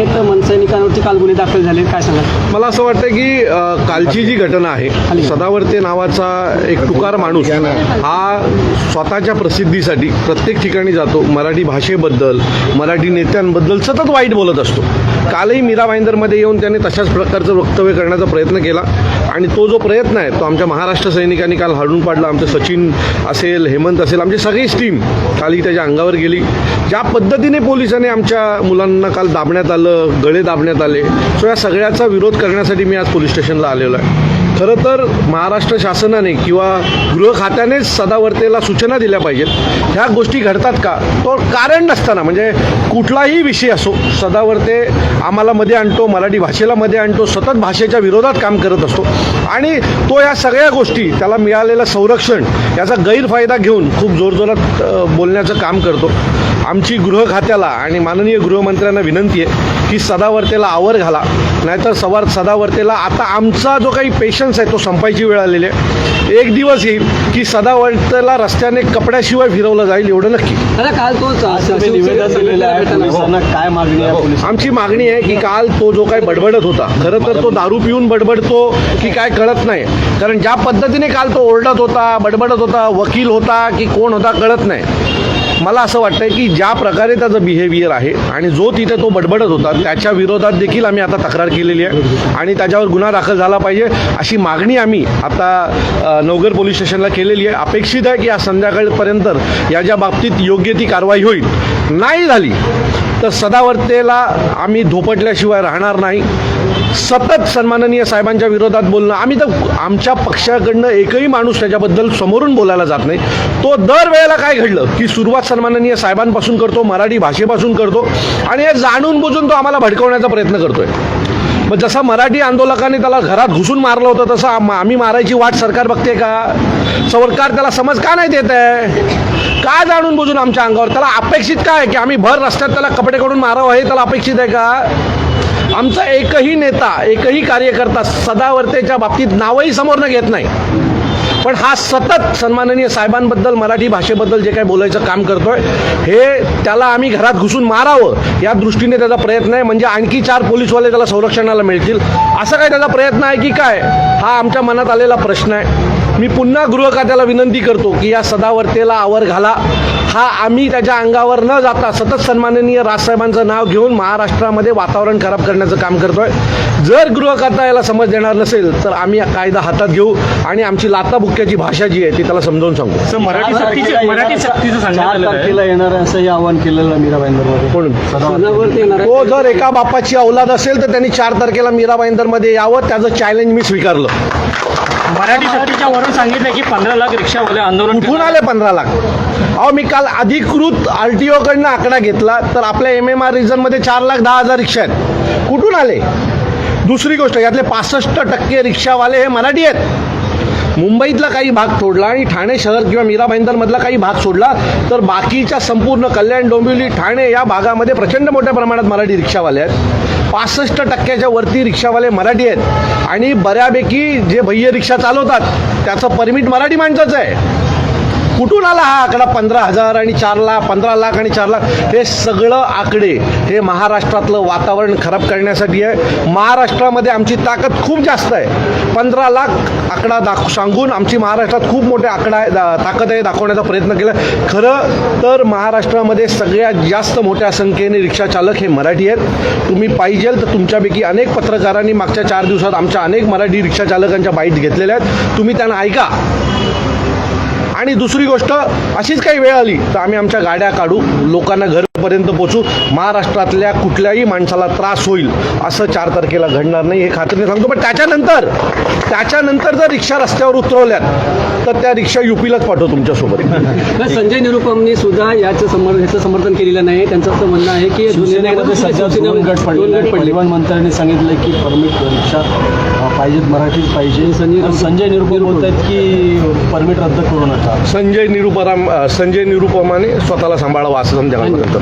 आहेत मनसैनिकांवरती काल गुन्हे दाखल झाले, काय सांगाल? मला असं वाटतं की कालची जी घटना आहे, सदावर्ते नावाचा एक टुकार माणूस हा स्वतःच्या प्रसिद्धीसाठी प्रत्येक ठिकाणी जातो, मराठी भाषेबद्दल मराठी नेत्यांबद्दल सतत वाईट बोलत असतो. कालही मीरा भाईंदरमध्ये येऊन त्याने तशाच प्रकारचं वक्तव्य करण्याचा प्रयत्न केला आणि तो जो प्रयत्न आहे तो आमच्या महाराष्ट्र सैनिकांनी काल हाडून पाडला. आमचं सचिन असेल, हेमंत असेल, आमची सगळीच टीम काल त्याच्या अंगावर गेली. ज्या पद्धतीने पोलिसांनी आमच्या मुलांना काल दाबण्यात आलं, गळे दाबण्यात आले, सो या सगळ्याचा विरोध करण्यासाठी मी आज पोलीस स्टेशनला आलेलो आहे. खरं तर महाराष्ट्र शासनाने किंवा गृह खात्यानेच सदावर्तेला सूचना दिल्या पाहिजेत. ह्या गोष्टी घडतात का, तो कारण नसताना, म्हणजे कुठलाही विषय असो, सदावर्ते आम्हाला मध्ये आणतो, मराठी भाषेला मध्ये आणतो, सतत भाषेच्या विरोधात काम करत असतो आणि तो या सगळ्या गोष्टी, त्याला मिळालेलं संरक्षण याचा गैरफायदा घेऊन खूप जोरजोरात बोलण्याचं काम करतो. आमची गृह खात्याला आणि माननीय गृहमंत्र्यांना विनंती आहे की सदावर्तेला आवर घाला, नाहीतर सदावर्तेला आता आमचा जो काही पेशन्स आहे तो संपायची वेळ आलेली आहे. एक दिवस येईल की सदावर्तेला रस्त्याने कपड्याशिवाय फिरवलं जाईल, एवढं नक्की. दादा, काल तो निवेदन दिलेलं आहे पोलिसांना, काय मागणी आहे पोलिसांची? आमची मागणी आहे की काल तो जो काही बडबडत होता, खरं तर तो दारू पिऊन बडबडतो की काय कळत नाही, कारण ज्या पद्धतीने काल तो ओरडत होता, बडबडत होता, वकील होता की कोण होता कळत नाही. मला असं वाटतं की ज्या प्रकारे त्याचं बिहेवियर आहे आणि जो तिथे तो बडबडत होता त्याच्या विरोधात देखील आम्ही आता तक्रार केलेली आहे आणि त्याच्यावर गुन्हा दाखल झाला पाहिजे अशी मागणी आम्ही आता नवघर पोलीस स्टेशनला केलेली आहे. अपेक्षित आहे की आज संध्याकाळपर्यंत याच्या बाबतीत योग्य ती कारवाई होईल. नाही झाली तर सदावर्तेला आम्ही धोपटल्याशिवाय राहणार नाही. सतत सन्माननीय साहेबांच्या विरोधात बोलणं, आम्ही तर आमच्या पक्षाकडनं एकही माणूस त्याच्याबद्दल समोरून बोलायला जात नाही. तो दरवेळेला काय घडलं की सुरुवात सन्माननीय साहेबांपासून करतो, मराठी भाषेपासून करतो आणि हे जाणून बुजून तो आम्हाला भडकवण्याचा प्रयत्न करतोय. मग जसं मराठी आंदोलकांनी त्याला घरात घुसून मारलं होतं तसं आम्ही मारायची वाट सरकार बघते का? सरकार त्याला समज का नाही देत आहे? का जाणून बुजून आमच्या अंगावर? त्याला अपेक्षित काय आहे की आम्ही भर रस्त्यात त्याला कपडे काढून मारावं, हे त्याला अपेक्षित आहे का? आमचा एकही नेता, एकही कार्यकर्ता सदावर्तेच्या बाबतीत नावही समोर न घेत नाही, पण हा सतत सन्माननीय साहेबांबद्दल, मराठी भाषेबद्दल जे काही बोलायचं काम करतोय, हे त्याला आम्ही घरात घुसून मारावं या दृष्टीने त्याचा प्रयत्न आहे. म्हणजे आणखी 4 पोलीसवाले त्याला संरक्षणाला मिळतील असं काय त्याचा प्रयत्न आहे की काय, हा आमच्या मनात आलेला प्रश्न आहे. मी पुन्हा गृह खात्याला विनंती करतो की या सदावर्तेला आवर घाला. हा आम्ही त्याच्या अंगावर न जाता सतत सन्माननीय राजसाहेबांचं नाव घेऊन महाराष्ट्रामध्ये वातावरण खराब करण्याचं काम करतोय. जर गृह खाता याला समज देणार नसेल तर आम्ही कायदा हातात घेऊ आणि आमची लाताबुक्क्याची भाषा जी आहे ती त्याला समजावून सांगू. मराठी सक्तीचं सांगितलं येणार असंही आवाहन केलेलं मीरा भाईंदरमध्ये. म्हणून तो जर एका बापाची औलाद असेल तर त्यांनी 4 तारखेला मीरा भाईंदरमध्ये यावं, त्याचं चॅलेंज मी स्वीकारलं. मराठी सक्तीच्या वरून सांगितलं की 15 लाख रिक्षावाले आंदोलन कुठून आले 15 लाख? अहो, मी काल अधिकृत RTO कडनं आकडा घेतला तर आपल्या MMR रिजनमध्ये 4,10,000 रिक्षा आहेत. कुठून आले? दुसरी गोष्ट, यातले 65% रिक्षावाले हे मराठी आहेत. मुंबईतला काही भाग सोडला आणि ठाणे शहर किंवा मीरा भाईंदरमधला काही भाग सोडला तर बाकीच्या संपूर्ण कल्याण, डोंबिवली, ठाणे या भागामध्ये प्रचंड मोठ्या प्रमाणात मराठी रिक्षावाले आहेत. 65% वरती रिक्षावाले मराठी आहेत आणि बऱ्यापैकी जे भैया रिक्षा चालवतात त्याचं परमिट मराठी माणसाचं आहे. कुठून आला हा आकडा 15,000 आणि 4 लाख, 15 लाख आणि 4 लाख? हे सगळं आकडे हे महाराष्ट्रातलं वातावरण खराब करण्यासाठी आहे. महाराष्ट्रामध्ये आमची ताकद खूप जास्त आहे. 15 लाख आकडा सांगून आमची महाराष्ट्रात खूप मोठे ताकद आहे दाखवण्याचा प्रयत्न केला. खरं तर महाराष्ट्रामध्ये सगळ्यात जास्त मोठ्या संख्येने रिक्षा चालक हे मराठी आहेत. तुम्ही पाहिजे तर तुमच्यापैकी अनेक पत्रकारांनी मागच्या 4 दिवसात आमच्या अनेक मराठी रिक्षा चालकांच्या बाईट घेतलेल्या आहेत. तुम्ही त्यांना ऐका. आणि दुसरी गोष्ट, अशीच काही वेळ आली तर आम्ही आमच्या गाड्या काढू, लोकांना घरपर्यंत पोचू. महाराष्ट्रातल्या कुठल्याही माणसाला त्रास होईल असं 4 तारखेला घडणार नाही, हे खात्रीने सांगतो. पण त्याच्यानंतर जर रिक्षा रस्त्यावर उतरवल्यात तर त्या रिक्षा UPलाच पाठवू तुमच्यासोबत. संजय निरुपमनी सुद्धा याचं समर्थन केलेलं नाही. त्यांचं असं म्हणणं आहे की सध्या 2 गट पडले. परिवहन मंत्र्यांनी सांगितलं की परमिट रिक्षा पाहिजेत, मराठीच पाहिजे. संजय निरुपम बोलत आहेत की परमिट रद्द करू नका. संजय निरुपमाने स्वतःला सांभाळावं असं संध्याकाळपर्यंत.